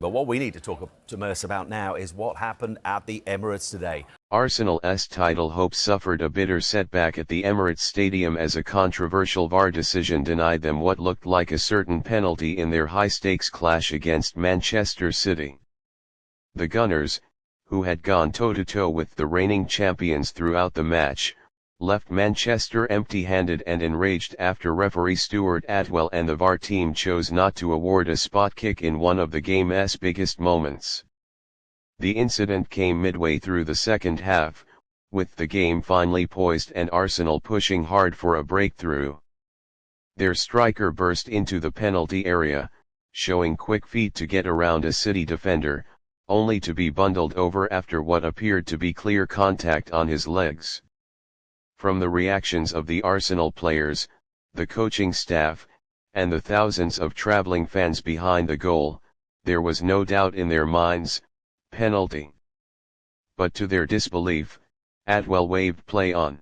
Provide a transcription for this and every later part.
But what we need to talk to Merce about now is what happened at the Emirates today. Arsenal's title hopes suffered a bitter setback at the Emirates Stadium as a controversial VAR decision denied them what looked like a certain penalty in their high-stakes clash against Manchester City. The Gunners, who had gone toe-to-toe with the reigning champions throughout the match, left Manchester empty-handed and enraged after referee Stuart Atwell and the VAR team chose not to award a spot kick in one of the game's biggest moments. The incident came midway through the second half, with the game finally poised and Arsenal pushing hard for a breakthrough. Their striker burst into the penalty area, showing quick feet to get around a City defender, only to be bundled over after what appeared to be clear contact on his legs. From the reactions of the Arsenal players, the coaching staff, and the thousands of travelling fans behind the goal, there was no doubt in their minds: penalty. But to their disbelief, Atwell waved play on.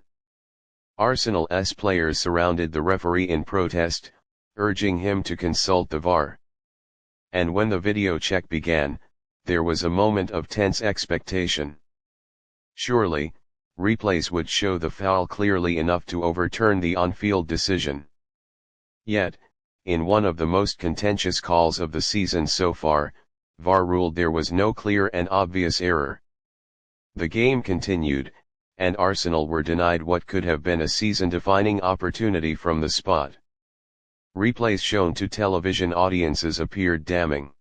Arsenal's players surrounded the referee in protest, urging him to consult the VAR. And when the video check began, there was a moment of tense expectation. Surely, replays would show the foul clearly enough to overturn the on-field decision. Yet, in one of the most contentious calls of the season so far, VAR ruled there was no clear and obvious error. The game continued, and Arsenal were denied what could have been a season-defining opportunity from the spot. Replays shown to television audiences appeared damning.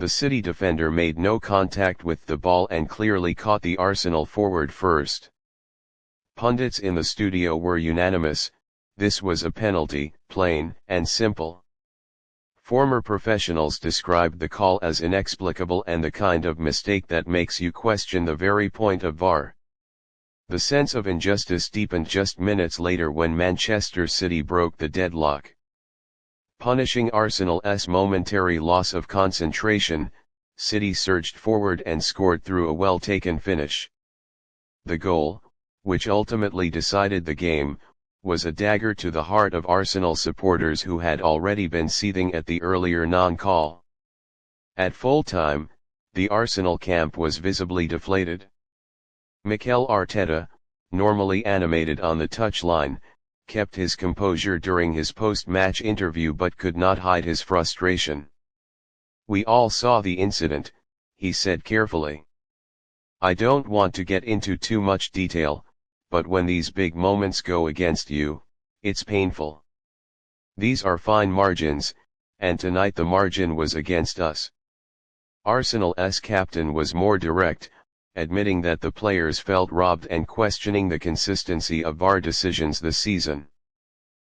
The City defender made no contact with the ball and clearly caught the Arsenal forward first. Pundits in the studio were unanimous: this was a penalty, plain and simple. Former professionals described the call as inexplicable and the kind of mistake that makes you question the very point of VAR. The sense of injustice deepened just minutes later when Manchester City broke the deadlock. Punishing Arsenal's momentary loss of concentration, City surged forward and scored through a well-taken finish. The goal, which ultimately decided the game, was a dagger to the heart of Arsenal supporters who had already been seething at the earlier non-call. At full-time, the Arsenal camp was visibly deflated. Mikel Arteta, normally animated on the touchline, kept his composure during his post-match interview but could not hide his frustration. "We all saw the incident," he said carefully. "I don't want to get into too much detail, but when these big moments go against you, it's painful. These are fine margins, and tonight the margin was against us." Arsenal's captain was more direct, admitting that the players felt robbed and questioning the consistency of VAR decisions this season.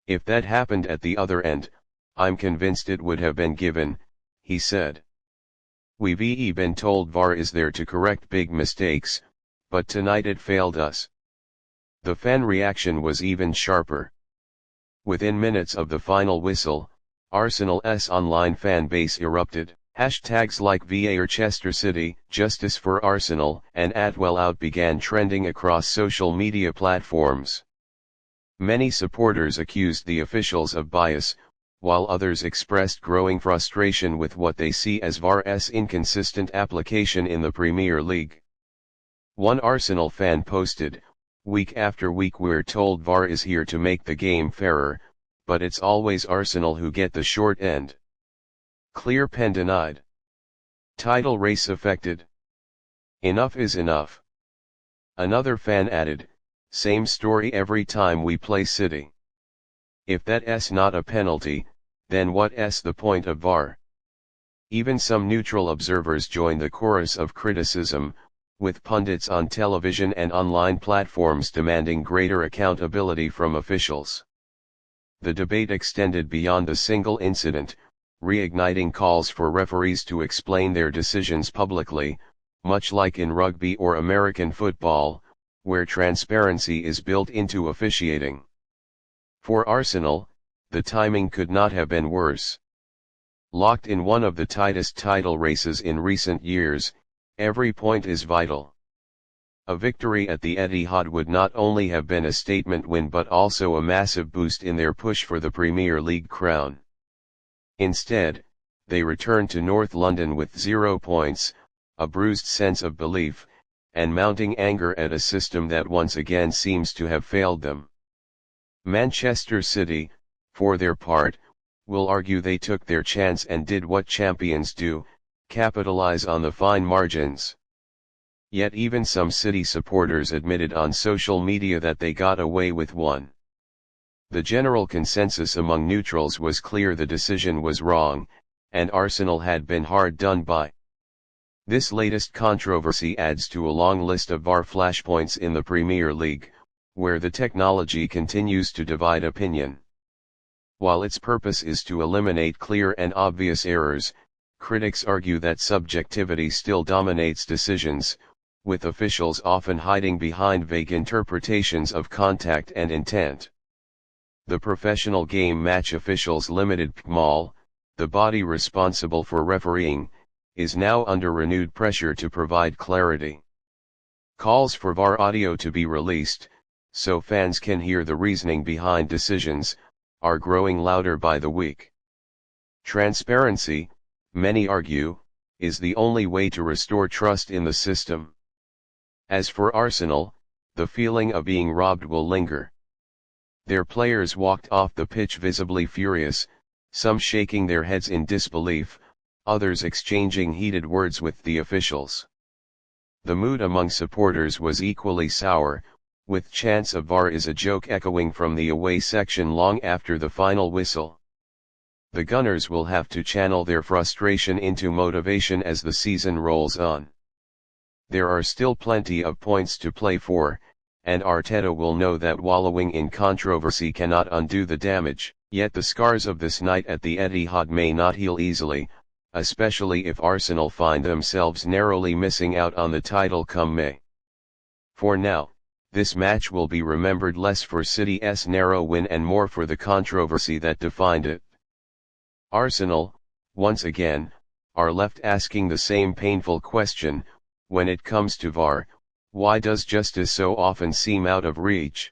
"If that happened at the other end, I'm convinced it would have been given," he said. "We've been told VAR is there to correct big mistakes, but tonight it failed us." The fan reaction was even sharper. Within minutes of the final whistle, Arsenal's online fan base erupted. Hashtags like VAR Chester City, Justice for Arsenal, and Atwell out began trending across social media platforms. Many supporters accused the officials of bias, while others expressed growing frustration with what they see as VAR's inconsistent application in the Premier League. One Arsenal fan posted, "Week after week we're told VAR is here to make the game fairer, but it's always Arsenal who get the short end. Clear pen denied. Title race affected. Enough is enough." Another fan added, "Same story every time we play City. If that's not a penalty, then what's the point of VAR?" Even some neutral observers joined the chorus of criticism, with pundits on television and online platforms demanding greater accountability from officials. The debate extended beyond the single incident, reigniting calls for referees to explain their decisions publicly, much like in rugby or American football, where transparency is built into officiating. For Arsenal, the timing could not have been worse. Locked in one of the tightest title races in recent years, every point is vital. A victory at the Etihad would not only have been a statement win but also a massive boost in their push for the Premier League crown. Instead, they returned to North London with 0 points, a bruised sense of belief, and mounting anger at a system that once again seems to have failed them. Manchester City, for their part, will argue they took their chance and did what champions do, capitalize on the fine margins. Yet even some City supporters admitted on social media that they got away with one. The general consensus among neutrals was clear: the decision was wrong, and Arsenal had been hard done by. This latest controversy adds to a long list of VAR flashpoints in the Premier League, where the technology continues to divide opinion. While its purpose is to eliminate clear and obvious errors, critics argue that subjectivity still dominates decisions, with officials often hiding behind vague interpretations of contact and intent. The Professional Game Match Officials Limited (PGMOL), the body responsible for refereeing, is now under renewed pressure to provide clarity. Calls for VAR audio to be released, so fans can hear the reasoning behind decisions, are growing louder by the week. Transparency, many argue, is the only way to restore trust in the system. As for Arsenal, the feeling of being robbed will linger. Their players walked off the pitch visibly furious, some shaking their heads in disbelief, others exchanging heated words with the officials. The mood among supporters was equally sour, with chants of "VAR is a joke" echoing from the away section long after the final whistle. The Gunners will have to channel their frustration into motivation as the season rolls on. There are still plenty of points to play for, and Arteta will know that wallowing in controversy cannot undo the damage. Yet the scars of this night at the Etihad may not heal easily, especially if Arsenal find themselves narrowly missing out on the title come May. For now, this match will be remembered less for City's narrow win and more for the controversy that defined it. Arsenal, once again, are left asking the same painful question: when it comes to VAR, why does justice so often seem out of reach?